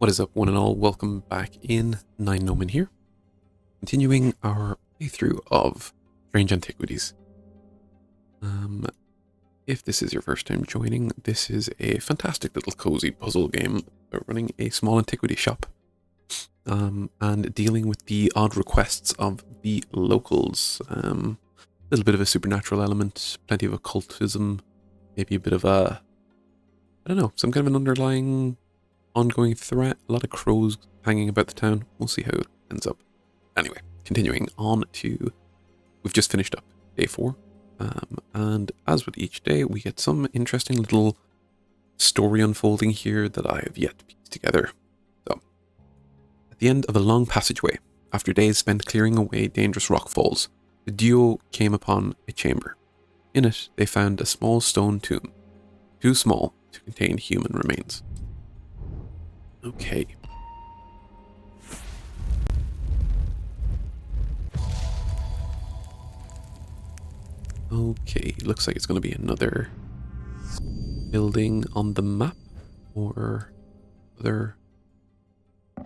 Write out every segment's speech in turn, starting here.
What is up, one and all? Welcome back in. Nine Noman here, continuing our playthrough of Strange Antiquities. If this is your first time joining, this is a fantastic little cozy puzzle game about running a small antiquity shop and dealing with the odd requests of the locals. A little bit of a supernatural element, plenty of occultism, maybe a bit of a, I don't know, some kind of an underlying ongoing threat. A lot of crows hanging about the town. We'll see how it ends up. Anyway, continuing on to, we've just finished up day 4. And as with each day, we get some interesting little story unfolding here that I have yet to piece together. So, at the end of a long passageway, after days spent clearing away dangerous rock falls, the duo came upon a chamber. In it, they found a small stone tomb, too small to contain human remains. Okay. Okay, looks like it's going to be another building on the map, or other.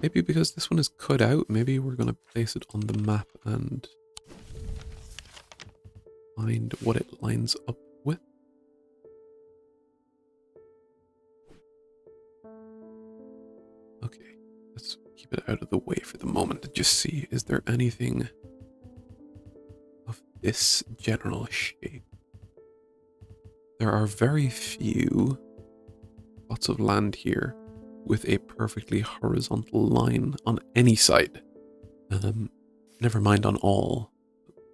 Maybe because this one is cut out, maybe we're going to place it on the map and find what it lines up with. Okay, let's keep it out of the way for the moment and just see, is there anything of this general shape? There are very few plots of land here with a perfectly horizontal line on any side. Never mind on all.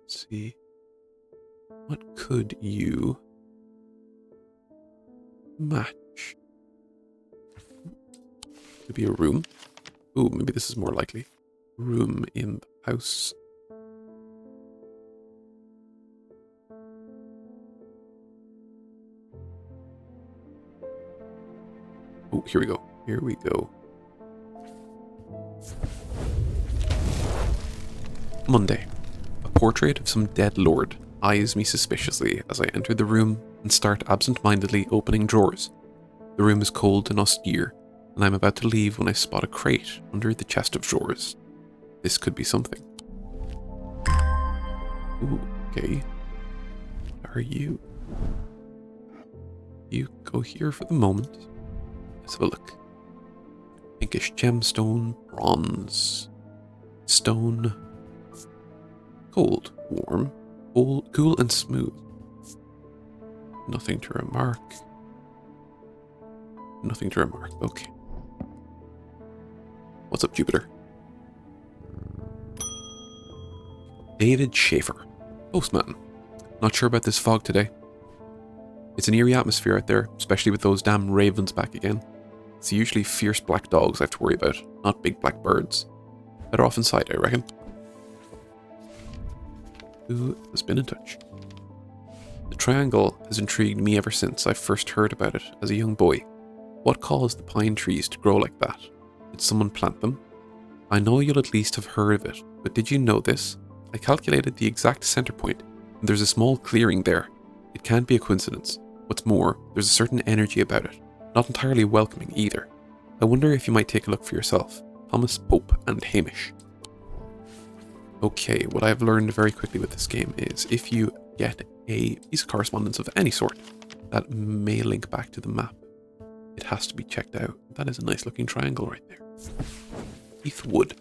Let's see. What could you match? Could be a room. Ooh, maybe this is more likely. Room in the house. Oh, here we go. Here we go. Monday. A portrait of some dead lord eyes me suspiciously as I enter the room and start absent-mindedly opening drawers. The room is cold and austere, and I'm about to leave when I spot a crate under the chest of drawers. This could be something. Ooh, okay. What are you? You go here for the moment. Let's have a look. Pinkish gemstone, bronze, stone, cold, warm, cool and smooth. Nothing to remark. Nothing to remark. Okay. What's up, Jupiter? David Schaefer, postman. Not sure about this fog today. It's an eerie atmosphere out there, especially with those damn ravens back again. It's usually fierce black dogs I have to worry about, not big black birds. Better off inside, I reckon. Who has been in touch? The triangle has intrigued me ever since I first heard about it as a young boy. What caused the pine trees to grow like that? Did someone plant them? I know you'll at least have heard of it, but did you know this? I calculated the exact center point, and there's a small clearing there. It can't be a coincidence. What's more, there's a certain energy about it, not entirely welcoming either. I wonder if you might take a look for yourself. Thomas, Pope, and Hamish. Okay, what I've learned very quickly with this game is if you get a piece of correspondence of any sort that may link back to the map, it has to be checked out. That is a nice looking triangle right there. Heath Wood.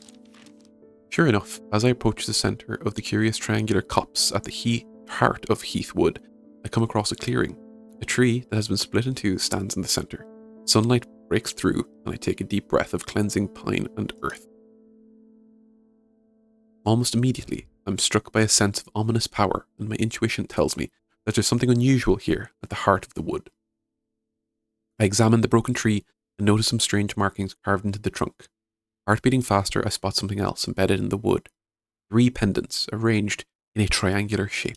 Sure enough, as I approach the centre of the curious triangular copse at the heart of Heath Wood, I come across a clearing. A tree that has been split in two stands in the centre. Sunlight breaks through, and I take a deep breath of cleansing pine and earth. Almost immediately, I'm struck by a sense of ominous power, and my intuition tells me that there's something unusual here at the heart of the wood. I examine the broken tree and notice some strange markings carved into the trunk. Heart beating faster, I spot something else embedded in the wood. 3 pendants arranged in a triangular shape.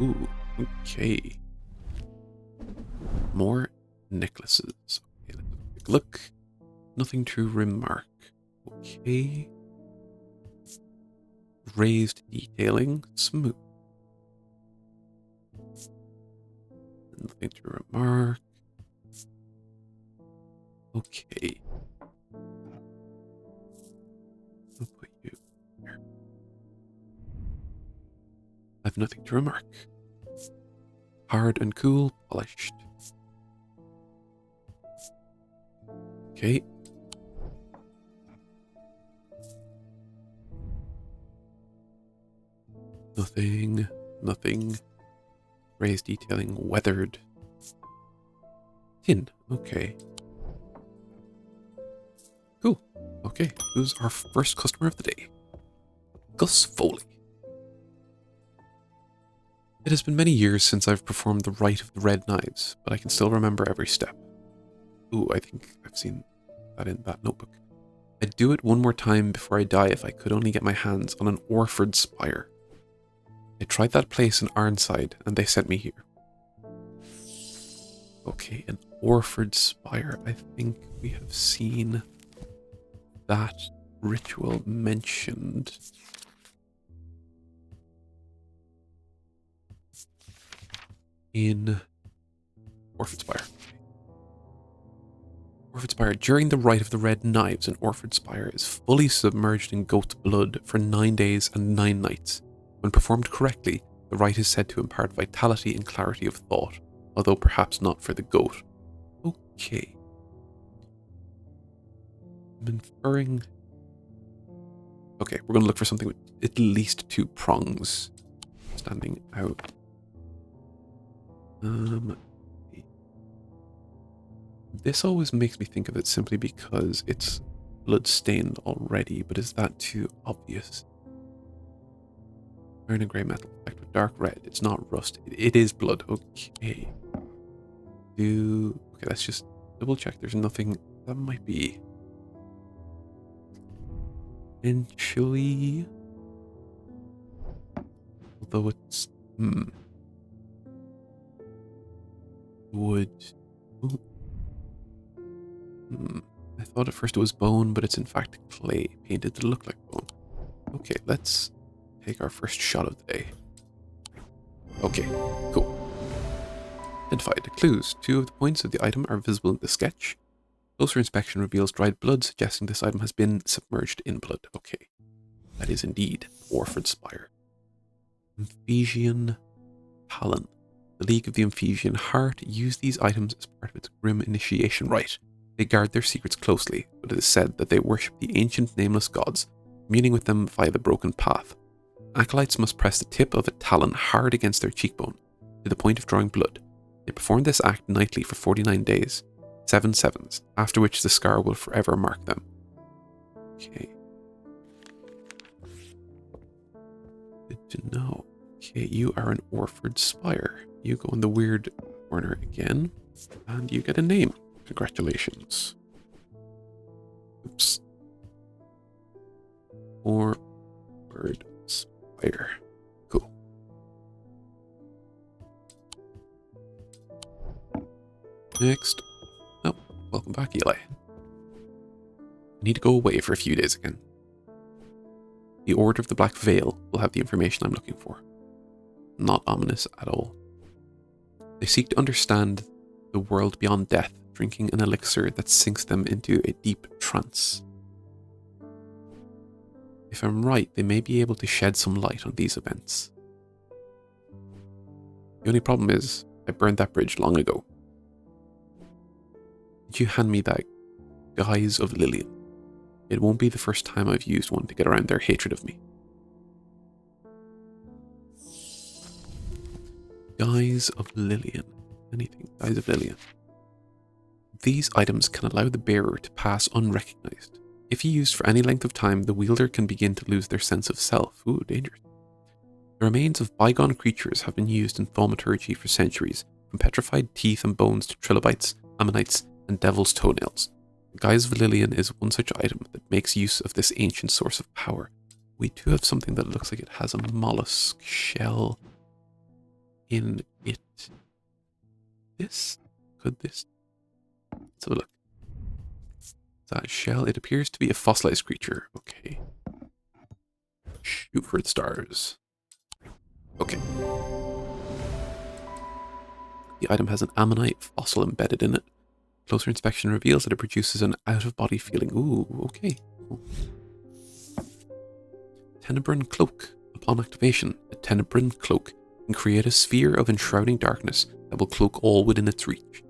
Ooh, okay. More necklaces. Okay, let's take a look. Nothing to remark. Okay. Raised detailing. Smooth. Nothing to remark. Okay. I'll put you here. I've nothing to remark. Hard and cool, polished. Okay. Nothing. Nothing. Raised detailing, weathered. Tin. Okay. Cool. Okay. Who's our first customer of the day? Gus Foley. It has been many years since I've performed the rite of the red knives, but I can still remember every step. Ooh, I think I've seen that in that notebook. I'd do it one more time before I die if I could only get my hands on an Orford spire. I tried that place in Arnside, and they sent me here. Okay, an Orford spire. I think we have seen that ritual mentioned. In Orford spire. Orford spire. During the rite of the red knives, an Orford spire is fully submerged in goat's blood for 9 days and 9 nights. When performed correctly, the rite is said to impart vitality and clarity of thought, although perhaps not for the goat. Okay. I'm inferring... Okay, we're going to look for something with at least 2 prongs standing out. This always makes me think of it simply because it's blood-stained already, but is that too obvious? Iron and grey metal, effect with dark red. It's not rust. It is blood. Okay. Okay, let's just double check. There's nothing that might be. Potentially. Although it's wood. Ooh. I thought at first it was bone, but it's in fact clay painted to look like bone. Okay, let's take our first shot of the day. Okay, cool. Identified. Clues. 2 of the points of the item are visible in the sketch. Closer inspection reveals dried blood, suggesting this item has been submerged in blood. Okay. That is indeed Orford Spire. Emphesian Talon. The League of the Emphesian Heart use these items as part of its grim initiation rite. They guard their secrets closely, but it is said that they worship the ancient nameless gods, communing with them via the broken path. Acolytes must press the tip of a talon hard against their cheekbone, to the point of drawing blood. They perform this act nightly for 49 days, 7 sevens, after which the scar will forever mark them. Okay. Good to know. Okay, you are an Orford Spire. You go in the weird corner again, and you get a name. Congratulations. Oops. Orford Spire. Cool. Next. Oh, welcome back, Eli. I need to go away for a few days again. The Order of the Black Veil will have the information I'm looking for. Not ominous at all. They seek to understand the world beyond death, drinking an elixir that sinks them into a deep trance. If I'm right, they may be able to shed some light on these events. The only problem is, I burned that bridge long ago. Did you hand me that Guise of Lillian? It won't be the first time I've used one to get around their hatred of me. Guise of Lillian. Anything. Guise of Lillian. These items can allow the bearer to pass unrecognized. If used for any length of time, the wielder can begin to lose their sense of self. Ooh, dangerous. The remains of bygone creatures have been used in thaumaturgy for centuries, from petrified teeth and bones to trilobites, ammonites, and devil's toenails. The Guise of Lillian is one such item that makes use of this ancient source of power. We do have something that looks like it has a mollusk shell in it. Could this? Let's have a look. That shell, it appears to be a fossilized creature. Okay. Shoot for the stars. Okay. The item has an ammonite fossil embedded in it. Closer inspection reveals that it produces an out-of-body feeling. Ooh, okay. Cool. Tenebrin Cloak. Upon activation, the Tenebrin Cloak can create a sphere of enshrouding darkness that will cloak all within its reach.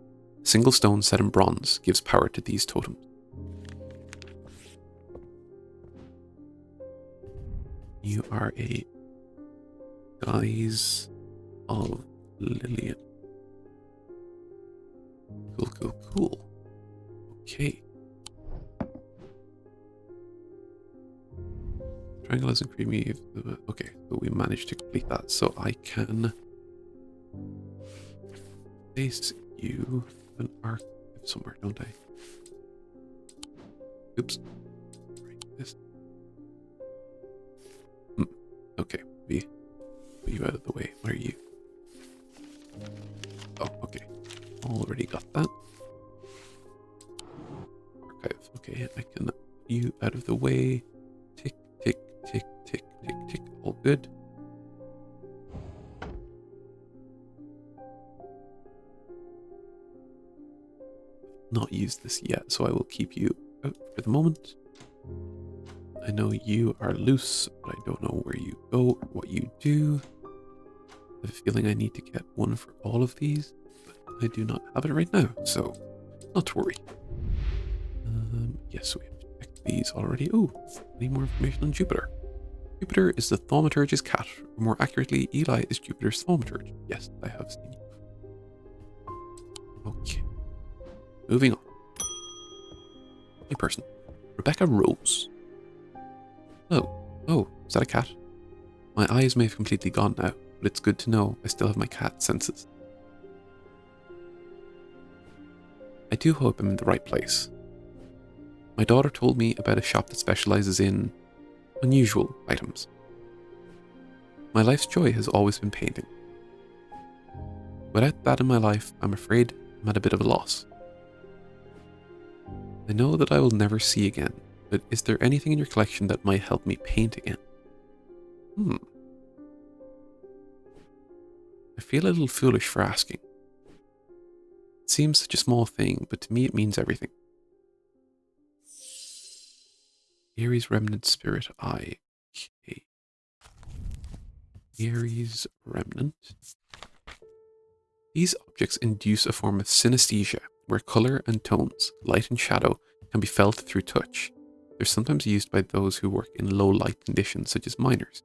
A single stone set in bronze gives power to these totems. You are a Guise of Lillian. Cool, cool, cool. Okay. Triangle isn't creamy. Okay, so we managed to complete that. So I can place you an arc somewhere, don't I? Oops. Break this. Okay, we put you out of the way. Where are you? Oh, okay. Already got that. Archive. Okay, I can put you out of the way. Tick, tick, tick, tick, tick, tick. All good. Not used this yet, so I will keep you out for the moment. I know you are loose, but I don't know where you go or what you do. I have a feeling I need to get one for all of these, but I do not have it right now, so not to worry. Yes, we have checked these already. Oh, need more information on Jupiter. Jupiter is the thaumaturge's cat, or more accurately, Eli is Jupiter's thaumaturge. Yes, I have seen you. Okay. Moving on. A person. Rebecca Rose. Oh, is that a cat? My eyes may have completely gone now, but it's good to know I still have my cat senses. I do hope I'm in the right place. My daughter told me about a shop that specializes in unusual items. My life's joy has always been painting. Without that in my life, I'm afraid I'm at a bit of a loss. I know that I will never see again, but is there anything in your collection that might help me paint again? I feel a little foolish for asking. It seems such a small thing, but to me it means everything. Ares Remnant Spirit Eye. Okay. Ares Remnant. These objects induce a form of synesthesia, where color and tones, light and shadow, can be felt through touch. They're sometimes used by those who work in low light conditions, such as miners.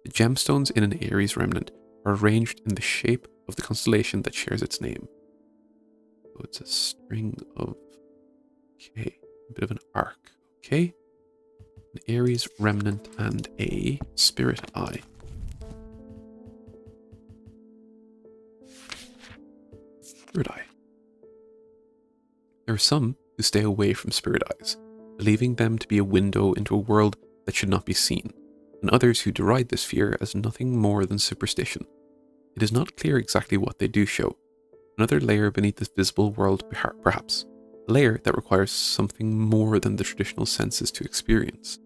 The gemstones in an Ares Remnant are arranged in the shape of the constellation that shares its name. So it's a string of... Okay, a bit of an arc. Okay. An Ares Remnant and a Spirit Eye. Spirit Eye. There are some who stay away from Spirit Eyes, believing them to be a window into a world that should not be seen, and others who deride this fear as nothing more than superstition. It is not clear exactly what they do show. Another layer beneath this visible world, perhaps. A layer that requires something more than the traditional senses to experience.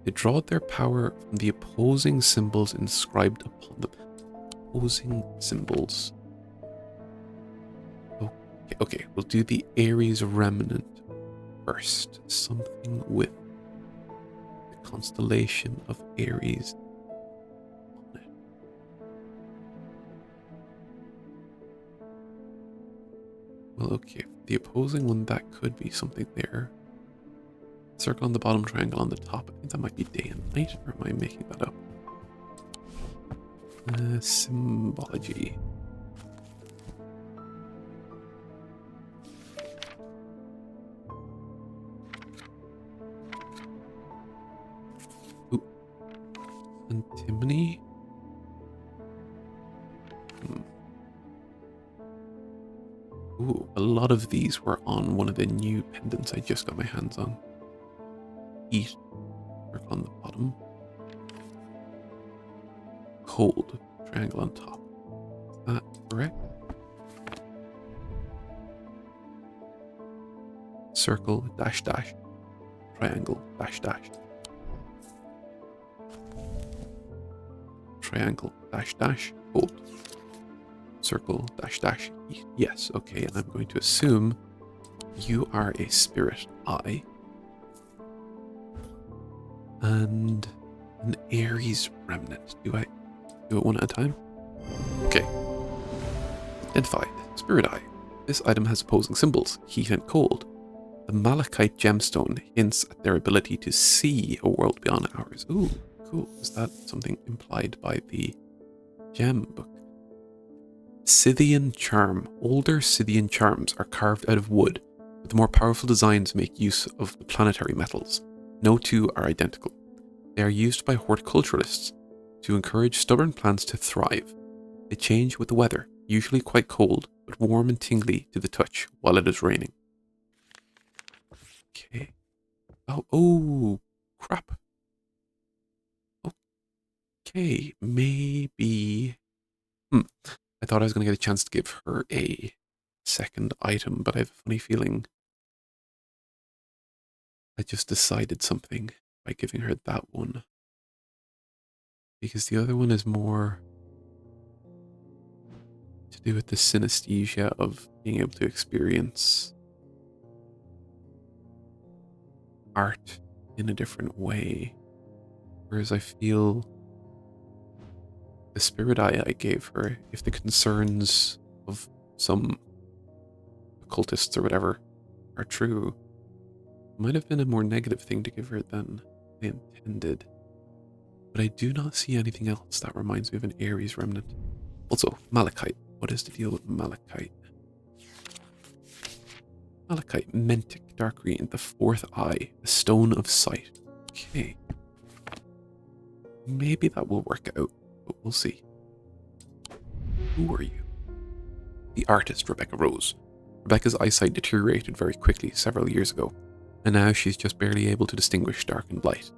They draw their power from the opposing symbols inscribed upon them. Opposing symbols. Okay, we'll do the Ares Remnant first. Something with the constellation of Ares on it. Well, okay, the opposing one, that could be something there. Circle on the bottom, triangle on the top. I think that might be day and night, or am I making that up? Symbology. Ooh. Antimony. Ooh, a lot of these were on one of the new pendants I just got my hands on. Eat. Circle on the bottom. Cold. Triangle on top. Is that correct? Circle, dash, dash. Triangle, dash, dash. Triangle, dash, dash. Cold. circle dash dash eat. Yes, okay, and I'm going to assume you are a spirit eye. And an Aries remnant. Do I do it one at a time? Okay. Identified. Spirit eye. This item has opposing symbols, heat and cold. The malachite gemstone hints at their ability to see a world beyond ours. Ooh, cool. Is that something implied by the gem book? Scythian charm. Older Scythian charms are carved out of wood, but the more powerful designs make use of the planetary metals. No two are identical. They are used by horticulturalists to encourage stubborn plants to thrive. They change with the weather, usually quite cold, but warm and tingly to the touch while it is raining. Okay. Oh, crap. Okay, maybe... I thought I was going to get a chance to give her a second item, but I have a funny feeling I just decided something by giving her that one. Because the other one is more to do with the synesthesia of being able to experience art in a different way. Whereas I feel the spirit eye I gave her, if the concerns of some occultists or whatever are true, might have been a more negative thing to give her than I intended. But I do not see anything else that reminds me of an Aries remnant. Also, malachite. What is the deal with malachite? Malachite, Mentic, dark green, the fourth eye, a stone of sight. Okay. Maybe that will work out, but we'll see. Who are you? The artist, Rebecca Rose. Rebecca's eyesight deteriorated very quickly several years ago, and now she's just barely able to distinguish dark and light.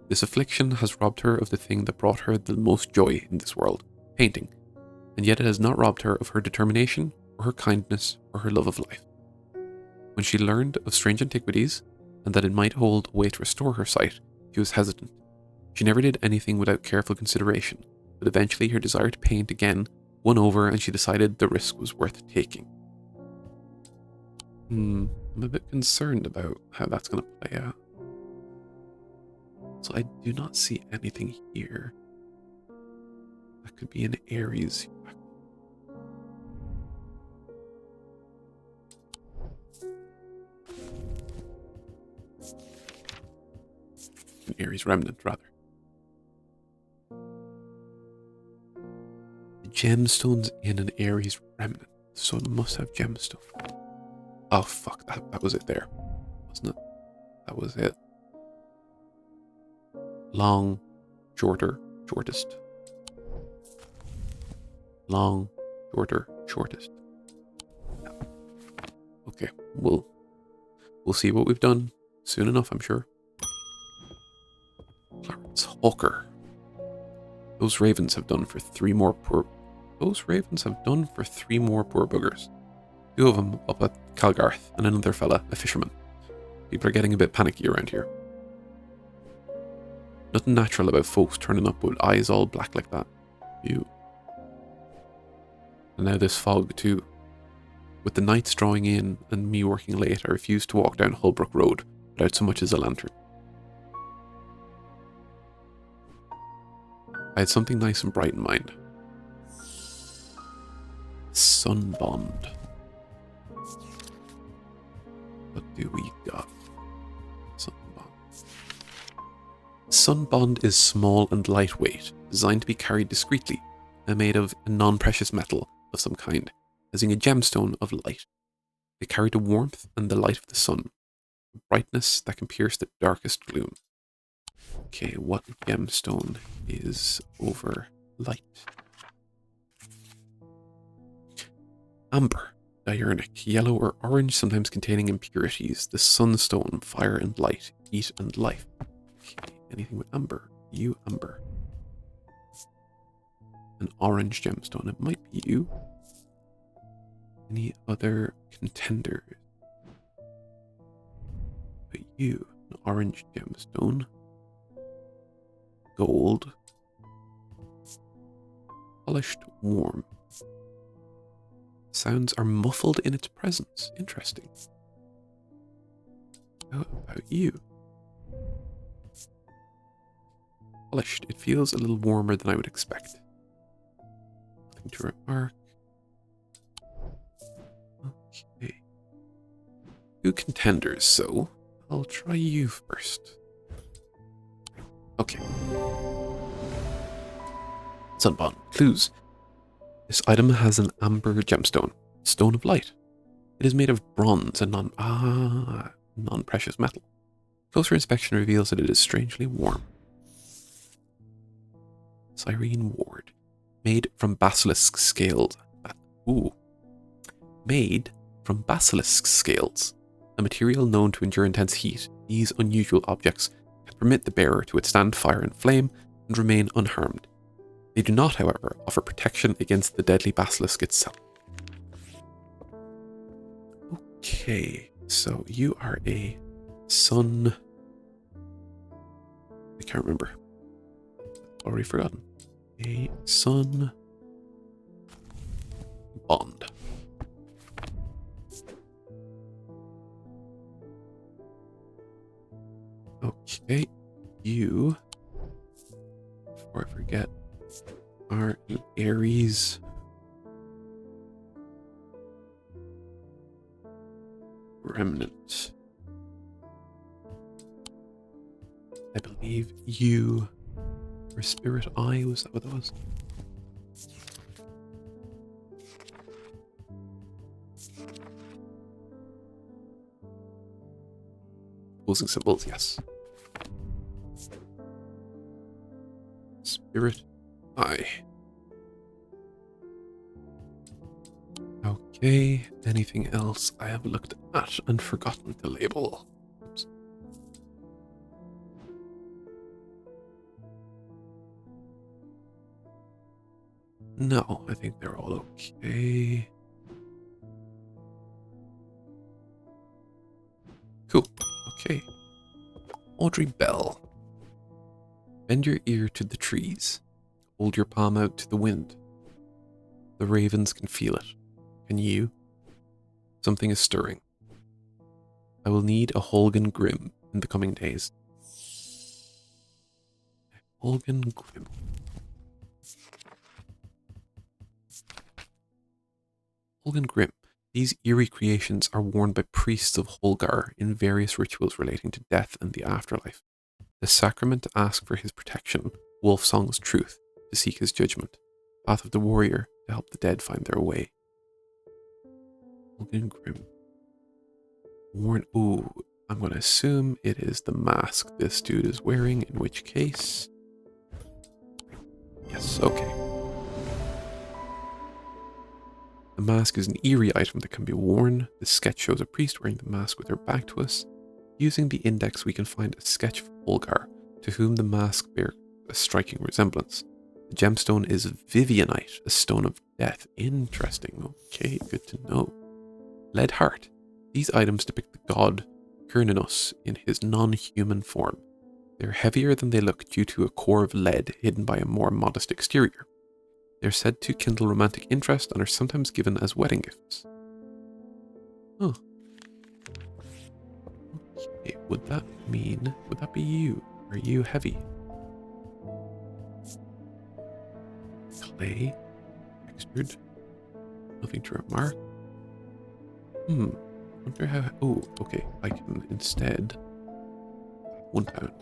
This affliction has robbed her of the thing that brought her the most joy in this world, painting, and yet it has not robbed her of her determination, or her kindness, or her love of life. When she learned of strange antiquities, and that it might hold a way to restore her sight, she was hesitant. She never did anything without careful consideration, but eventually her desire to paint again won over and she decided the risk was worth taking. I'm a bit concerned about how that's going to play out. So I do not see anything here. That could be an Aries. An Aries remnant, rather. The gemstone's in an Aries remnant, so it must have gemstone. Oh fuck, that was it there, wasn't it? That was it. Long, shorter, shortest. Long, shorter, shortest. Okay, we'll see what we've done soon enough, I'm sure. Clarence Hawker. Those ravens have done for three more poor buggers. Two of them up at Calgarth, and another fella, a fisherman. People are getting a bit panicky around here. Nothing natural about folks turning up with eyes all black like that. Ew. And now this fog too. With the nights drawing in and me working late, I refuse to walk down Holbrook Road without so much as a lantern. I had something nice and bright in mind. Sun Bond. What do we got? Sun Bond. Sun Bond is small and lightweight, designed to be carried discreetly, and made of a non-precious metal of some kind, using a gemstone of light. They carry the warmth and the light of the sun, a brightness that can pierce the darkest gloom. Okay, what gemstone is over light? Amber, diurnic, yellow or orange, sometimes containing impurities. The sunstone, fire and light, heat and life. Okay, anything with amber? You, amber. An orange gemstone, it might be you. Any other contenders? But you, an orange gemstone. Gold. Polished warm. Sounds are muffled in its presence. Interesting. How about you? Polished. It feels a little warmer than I would expect. Nothing to remark. Okay. 2 contenders, so I'll try you first. Okay. Sunbond. Clues. This item has an amber gemstone. Stone of light. It is made of bronze and non-precious metal. Closer inspection reveals that it is strangely warm. Cyrene Ward. Made from basilisk scales. Made from basilisk scales. A material known to endure intense heat. These unusual objects can permit the bearer to withstand fire and flame and remain unharmed. They do not, however, offer protection against the deadly basilisk itself. Okay, so you are a sun... I can't remember. Already forgotten. A sun bond. Okay, you, before I forget, are an Aries remnant. I believe you were Spirit Eye, was that what that was? Opposing symbols, yes. Spirit Eye. Okay, anything else I have looked at and forgotten to label? Oops. No, I think they're all okay. Cool. Okay. Audrey Bell. Bend your ear to the trees. Hold your palm out to the wind. The ravens can feel it. Can you? Something is stirring. I will need a Holgan Grim in the coming days. Holgan Grim. Holgan Grim. These eerie creations are worn by priests of Holgar in various rituals relating to death and the afterlife. The sacrament to ask for his protection, Wolfsong's truth to seek his judgment, Path of the Warrior to help the dead find their way. Holgan Grim. Worn. Ooh, I'm going to assume it is the mask this dude is wearing, in which case... Yes, okay. The mask is an eerie item that can be worn. The sketch shows a priest wearing the mask with her back to us. Using the index, we can find a sketch of Holgar, to whom the mask bears a striking resemblance. The gemstone is Vivianite, a stone of death. Interesting. Okay, good to know. Lead Heart. These items depict the god Cernunnos in his non-human form. They're heavier than they look due to a core of lead hidden by a more modest exterior. They're said to kindle romantic interest and are sometimes given as wedding gifts. Oh. Okay, would that be you? Are you heavy? Clay. Textured. Nothing to remark. Wonder how... Oh, okay. I can instead... 1 pound.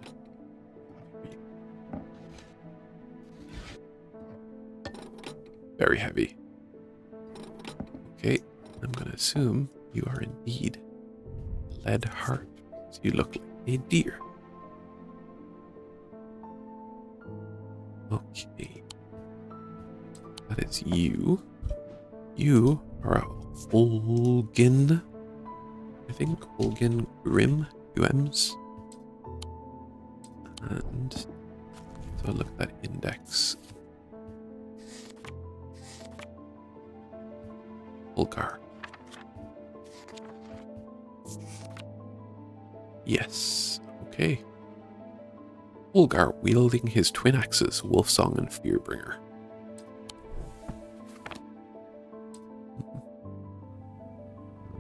Very heavy. Okay, I'm going to assume you are indeed Lead Heart. So you look like a deer. Okay. That is you. You are a Holgan. I think Holgan Grim. UMs. And so look at that index. Holgar. Yes. Okay. Holgar wielding his twin axes, Wolfsong and Fearbringer.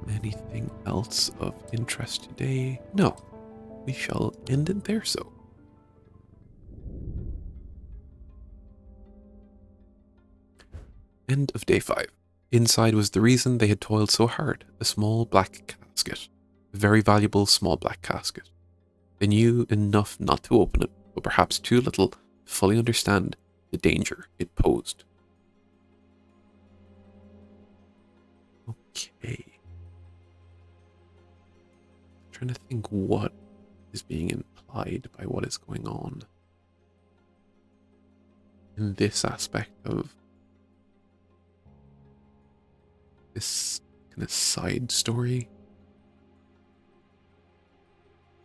Anything else of interest today? No. We shall end it there so. End of day 5. Inside was the reason they had toiled so hard, a small black casket. A very valuable small black casket. They knew enough not to open it, but perhaps too little to fully understand the danger it posed. Okay. I'm trying to think what is being implied by what is going on in this aspect of this kind of side story.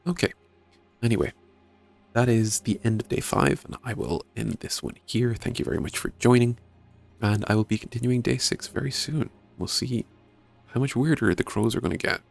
Okay. Anyway, that is the end of day 5, and I will end this one here. Thank you very much for joining, and I will be continuing day 6 very soon. We'll see how much weirder the crows are going to get,